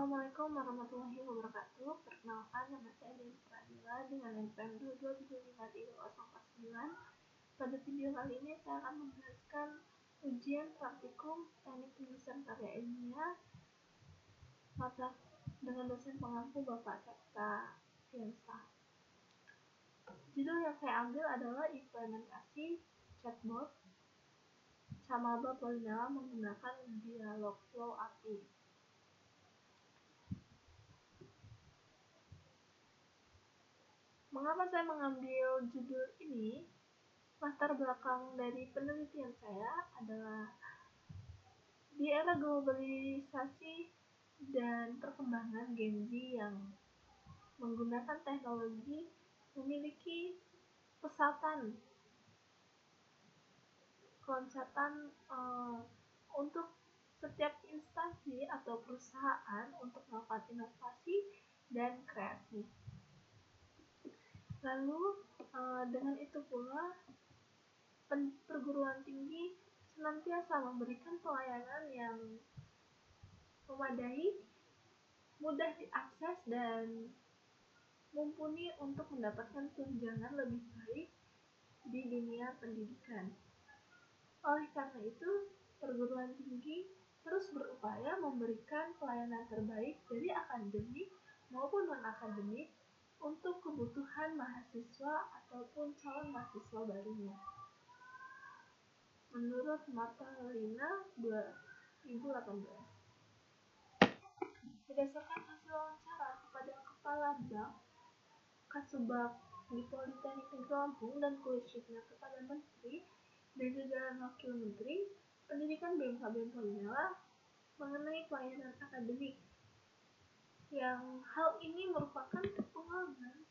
Assalamualaikum warahmatullahi wabarakatuh. Perkenalkan, nama saya Dewi Pradila dengan NPM 2753049. Pada video kali ini saya akan menjelaskan ujian praktikum teknik penulisan karya ilmiah dengan dosen pengampu Bapak Septa Fiansa. Judul yang saya ambil adalah implementasi chatbot Camaba Polinela menggunakan Dialogflow API. Mengapa saya mengambil judul ini? Latar belakang dari penelitian saya adalah di era globalisasi dan perkembangan Gen Z yang menggunakan teknologi memiliki pesatan loncatan untuk setiap instansi atau perusahaan untuk melakukan inovasi dan kreasi. Lalu dengan itu pula perguruan tinggi senantiasa memberikan pelayanan yang memadai, mudah diakses, dan mumpuni untuk mendapatkan tunjangan lebih baik di dunia pendidikan. Oleh karena itu, perguruan tinggi terus berupaya memberikan pelayanan terbaik dari akademik maupun non-akademik untuk kebutuhan mahasiswa ataupun calon mahasiswa barunya. Menurut Marta-Lina 2018. Berdasarkan hasil wawancara kepada Kepala Bank Kasubag di Politeknik Negeri Lampung dan kuliahnya kepada Menteri dan jajaran Wakil Menteri Pendidikan BMKB Polinela mengenai pelayanan akademik, yang hal ini merupakan pengalaman.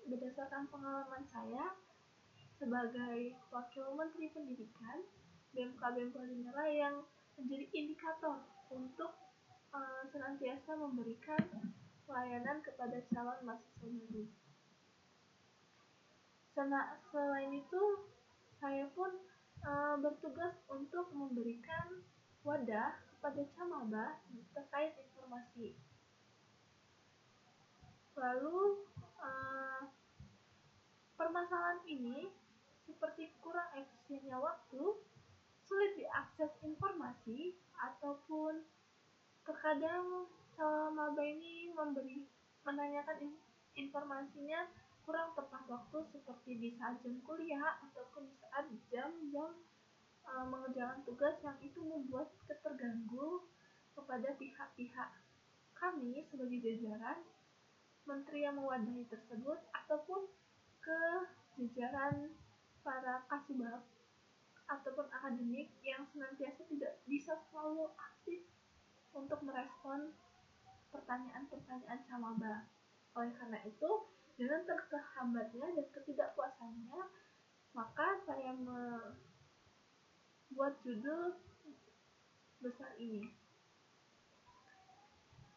Berdasarkan pengalaman saya sebagai Wakil Menteri Pendidikan BMKB Polinela yang menjadi indikator untuk senantiasa memberikan pelayanan kepada calon mahasiswa baru. Selain itu, saya pun bertugas untuk memberikan wadah kepada Camaba terkait informasi. Lalu permasalahan ini seperti kurang efisiennya waktu, sulit diakses informasi, ataupun terkadang maba ini menanyakan informasinya kurang tepat waktu, seperti di saat jam kuliah ataupun di saat jam-jam mengerjakan tugas, yang itu membuat terganggu kepada pihak-pihak kami sebagai jajaran menteri yang mewadahi tersebut ataupun ke jajaran para kasubag ataupun akademik yang senantiasa tidak bisa selalu aktif untuk merespon pertanyaan-pertanyaan Camaba. Oleh karena itu, dengan terhambatnya dan ketidakpuasannya, maka saya membuat judul besar ini.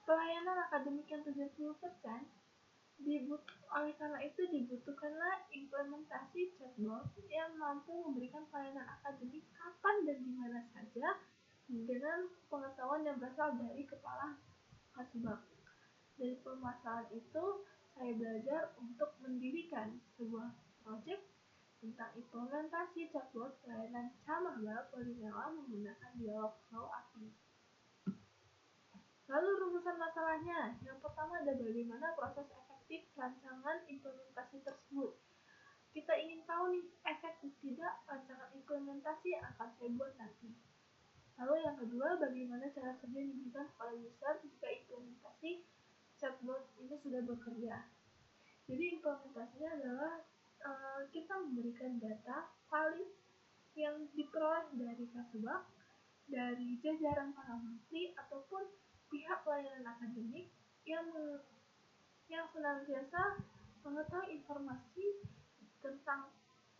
Pelayanan akademik yang 70%, oleh karena itu dibutuhkanlah implementasi chatbot yang mampu memberikan pelayanan akademik kapan dan di mana saja dengan pengetahuan yang berasal dari kepala kasubag. Dari permasalahan itu, saya belajar untuk mendirikan sebuah proyek tentang implementasi chatbot pelayanan Camaba Polinela menggunakan Dialogflow API. Lalu rumusan masalahnya, yang pertama ada bagaimana proses efektif rancangan implementasi tersebut. Kita ingin tahu nih, efektif tidak rancangan implementasi yang akan saya buat nanti. Lalu yang kedua, bagaimana cara kerja yang diberikan kepada user jika implementasi chatbot ini sudah bekerja. Jadi implementasinya adalah kita memberikan data valid yang diperoleh dari kasubag, dari jajaran para menteri ataupun pihak pelayanan akademik yang senantiasa mengetahui informasi tentang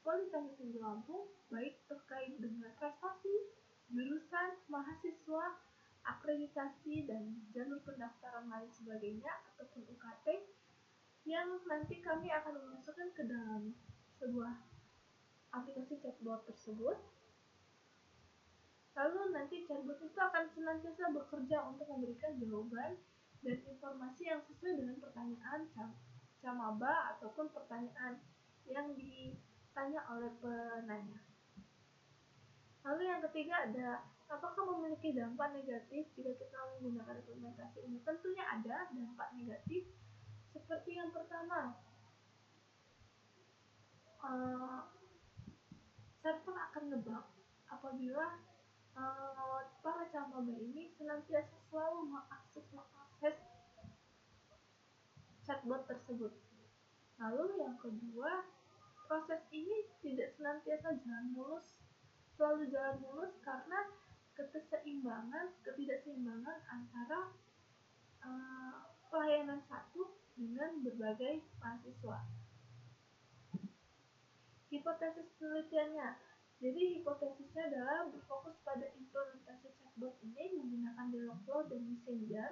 Politeknik Negeri Lampung, baik terkait dengan prestasi, jurusan, mahasiswa, akreditasi, dan jalur pendaftaran lain sebagainya ataupun UKT, yang nanti kami akan memasukkan ke dalam sebuah aplikasi chatbot tersebut. Lalu nanti chatbot itu akan senantiasa bekerja untuk memberikan jawaban dan informasi yang sesuai dengan pertanyaan camaba ataupun pertanyaan yang ditanya oleh penanya. Lalu yang ketiga ada, apakah memiliki dampak negatif jika kita menggunakan implementasi ini? Tentunya ada dampak negatif. Seperti yang pertama, server akan ngebug apabila para camaba ini senantiasa selalu mengakses chatbot tersebut. Lalu yang kedua, proses ini tidak senantiasa selalu jalan mulus karena ketidakseimbangan antara pelayanan satu dengan berbagai mahasiswa. Hipotesis penelitiannya. Jadi hipotesisnya adalah berfokus pada implementasi chatbot ini menggunakan Dialogflow dan Messenger,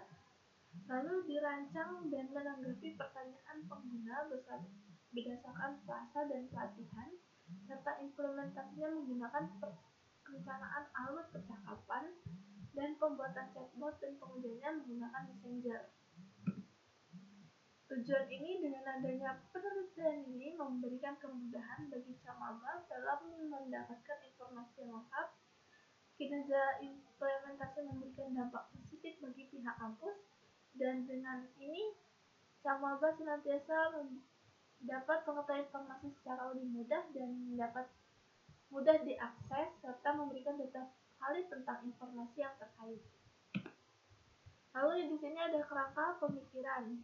lalu dirancang dan menanggapi pertanyaan pengguna berdasarkan frasa dan pelatihan, serta implementasinya menggunakan perencanaan alur percakapan dan pembuatan chatbot dan pengujiannya menggunakan Messenger. Tujuan ini dengan adanya penelitian ini memberikan kemudahan bagi camaba dalam mendapatkan informasi yang lengkap. Kinerja implementasi memberikan dampak positif bagi pihak kampus, dan dengan ini camaba senantiasa dapat mengetahui informasi secara lebih mudah dan dapat mudah diakses serta memberikan data valid tentang informasi yang terkait. Lalu di sini ada kerangka pemikiran.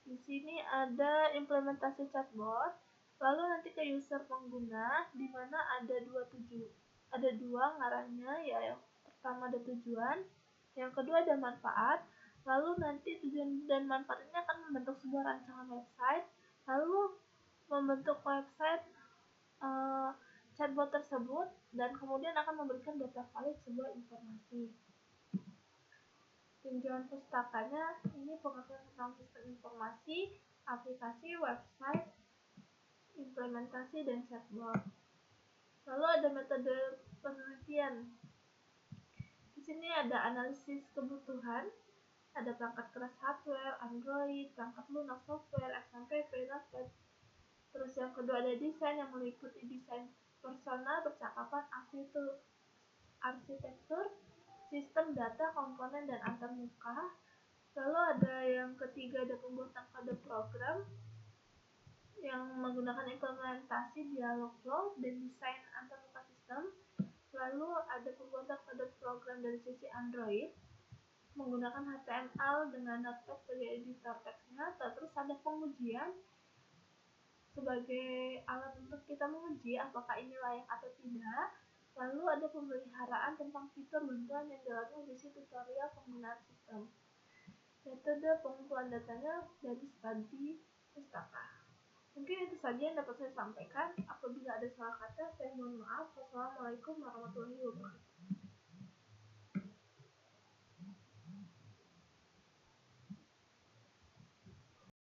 Di sini ada implementasi chatbot, lalu nanti ke user pengguna, di mana ada dua ngarannya, ya yang pertama ada tujuan, yang kedua ada manfaat. Lalu nanti tujuan dan manfaat ini akan membentuk sebuah rancangan website, lalu membentuk website chatbot tersebut, dan kemudian akan memberikan data valid sebuah informasi. Tinjauan pustakanya ini pengertian tentang sistem informasi, aplikasi, website, implementasi, dan chatbot. Lalu ada metode penelitian. Di sini ada analisis kebutuhan, ada perangkat keras hardware, Android, perangkat lunak software, XMPP, Notepad. Terus yang kedua ada desain yang meliputi desain persona, percakapan, arsitektur, sistem data, komponen, dan antarmuka. Lalu ada yang ketiga ada pembuatan kode program yang menggunakan implementasi Dialogflow dan desain antarmuka sistem. Lalu ada pembuatan kode program dari sisi Android menggunakan HTML dengan Notepad sebagai editor teksnya. Terus ada pengujian sebagai alat untuk kita menguji apakah ini layak atau tidak. Lalu ada pemeliharaan tentang fitur bantuan yang dilakukan di tutorial penggunaan sistem. Metode pengumpulan datanya dari studi pustaka. Mungkin itu saja yang dapat saya sampaikan. Apabila ada salah kata, saya mohon maaf. Wassalamualaikum warahmatullahi wabarakatuh.